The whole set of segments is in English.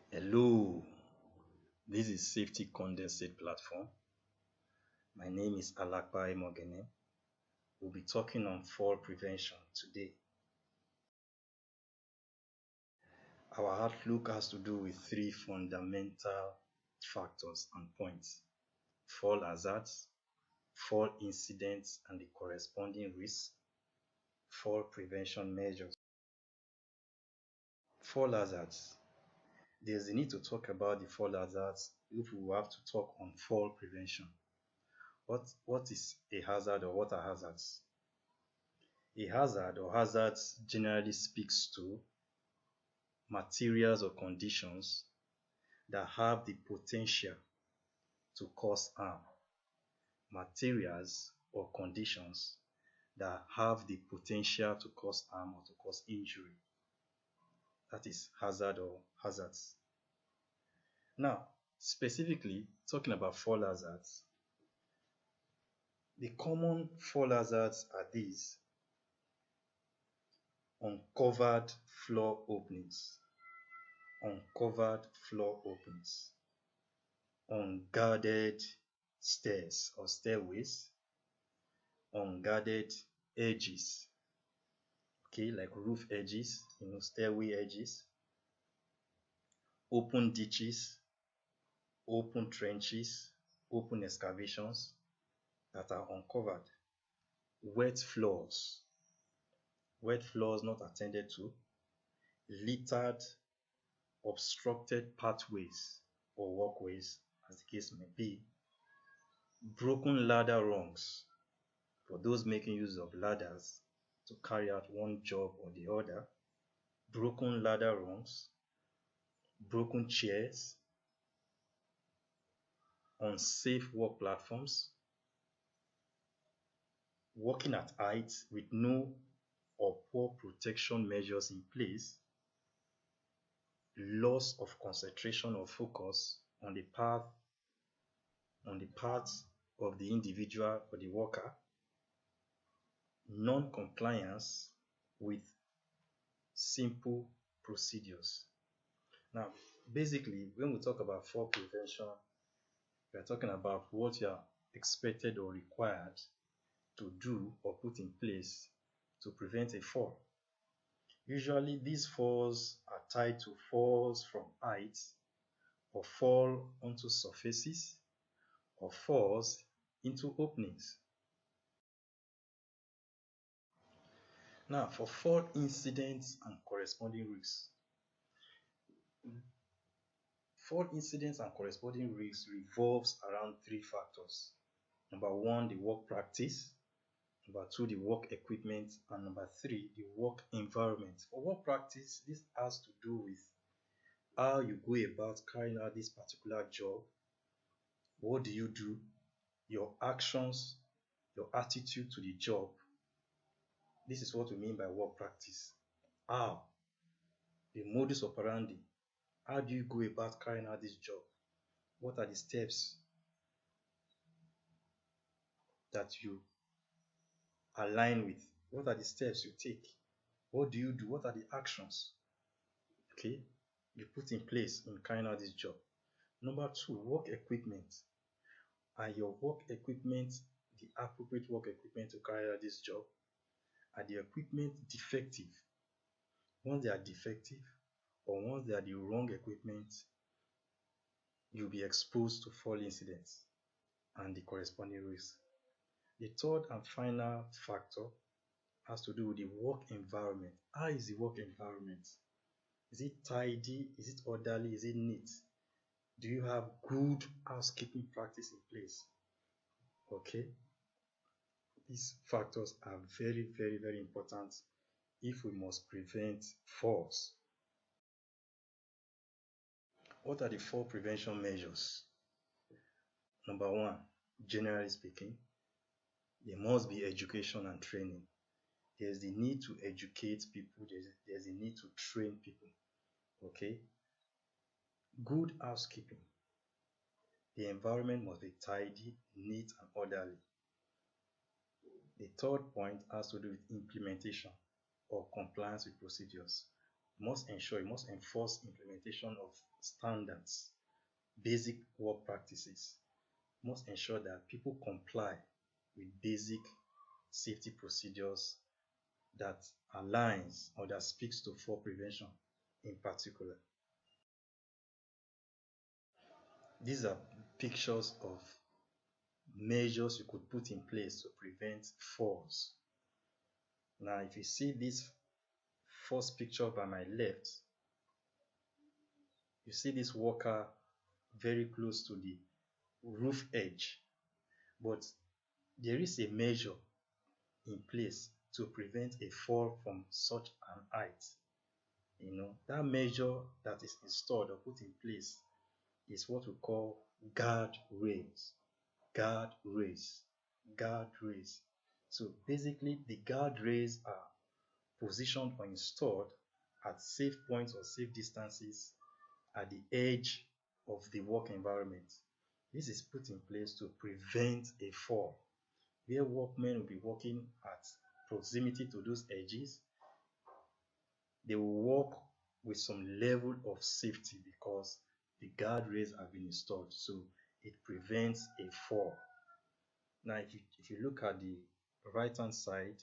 Hello, this is Safety Condensate Platform. My name is Alakpa Mogene. We'll be talking on fall prevention today. Our outlook has to do with three fundamental factors and points: fall hazards, fall incidents and the corresponding risks, fall prevention measures. Fall hazards. There's a need to talk about the fall hazards if we have to talk on fall prevention. What is a hazard or what are hazards? A hazard or hazards generally speaks to materials or conditions that have the potential to cause harm. Materials or conditions that have the potential to cause harm or to cause injury. That is hazard or hazards. Now, specifically talking about fall hazards, the common fall hazards are these: uncovered floor openings, unguarded stairs or stairways, unguarded edges, okay, like roof edges, stairway edges, open ditches, open trenches, open excavations that are uncovered, wet floors not attended to, littered, obstructed pathways or walkways, as the case may be, broken ladder rungs for those making use of ladders to carry out one job or the other, broken ladder rungs, broken chairs, unsafe work platforms, working at heights with no or poor protection measures in place, loss of concentration or focus on the part of the individual or the worker, non-compliance with simple procedures. Now, basically, when we talk about fall prevention, we are talking about what you are expected or required to do or put in place to prevent a fall. Usually, these falls are tied to falls from heights, or fall onto surfaces, or falls into openings. Now, for fall incidents and corresponding risks. Fall incidents and corresponding risks revolves around three factors. Number one, the work practice. Number two, the work equipment. And number three, the work environment. For work practice, this has to do with how you go about carrying out this particular job. What do you do? Your actions, your attitude to the job. This is what we mean by work practice. How? The modus operandi. How do you go about carrying out this job? What are the steps that you align with? What are the steps you take? What do you do? What are the actions, okay, you put in place in carrying out this job? Number two, work equipment. Are your work equipment the appropriate work equipment to carry out this job? Are the equipment defective? Once they are defective, or once they are the wrong equipment, you'll be exposed to fall incidents and the corresponding risks. The third and final factor has to do with the work environment. How is the work environment? Is it tidy? Is it orderly? Is it neat? Do you have good housekeeping practice in place? Okay, these factors are very, very, very important if we must prevent falls. What are the fall prevention measures? Number one, generally speaking, there must be education and training. There's the need to educate people, there's a need to train people. Okay, good housekeeping. The environment must be tidy, neat, and orderly. The third point has to do with implementation or compliance with procedures. you must enforce implementation of standards, basic work practices. You must ensure that people comply with basic safety procedures that aligns or that speaks to fall prevention in particular. These are pictures of measures you could put in place to prevent falls. Now, if you see this first picture by my left, you see this worker very close to the roof edge, but there is a measure in place to prevent a fall from such an height. That measure that is installed or put in place is what we call guard rails. Guard rails. Guard rails. So basically, the guard rails are positioned or installed at safe points or safe distances at the edge of the work environment. This is put in place to prevent a fall, where workmen will be working at proximity to those edges. They will work with some level of safety because the guardrails have been installed, so it prevents a fall. Now, if you look at the right hand side,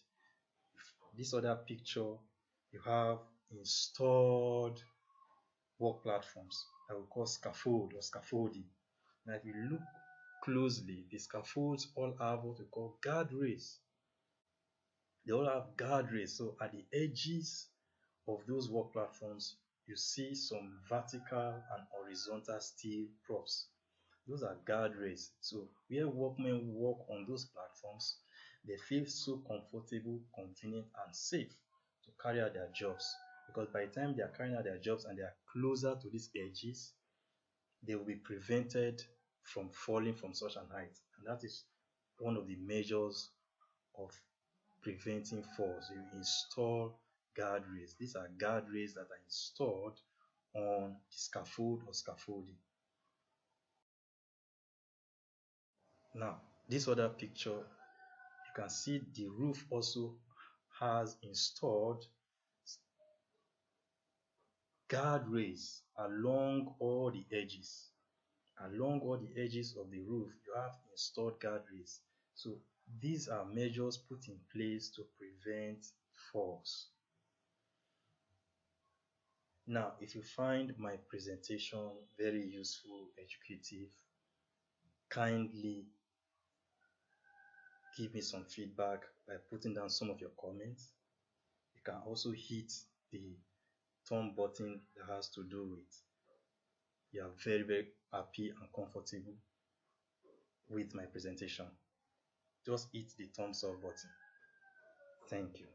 this other picture, you have installed work platforms that we call scaffold or scaffolding. Now, if you look closely, the scaffolds all have what we call guardrails. They all have guardrails. So at the edges of those work platforms, you see some vertical and horizontal steel props. Those are guardrails. So where workmen work on those platforms, they feel so comfortable, convenient, and safe to carry out their jobs. Because by the time they are carrying out their jobs and they are closer to these edges, they will be prevented from falling from such an height. And that is one of the measures of preventing falls. You install guardrails. These are guardrails that are installed on the scaffold or scaffolding. Now, this other picture, you can see the roof also has installed guardrails along all the edges. Along all the edges of the roof, you have installed guardrails. So these are measures put in place to prevent falls. Now, if you find my presentation very useful, educative, kindly give me some feedback by putting down some of your comments. You can also hit the thumb button that has to do with you are very, very happy and comfortable with my presentation. Just hit the thumbs up button. Thank you.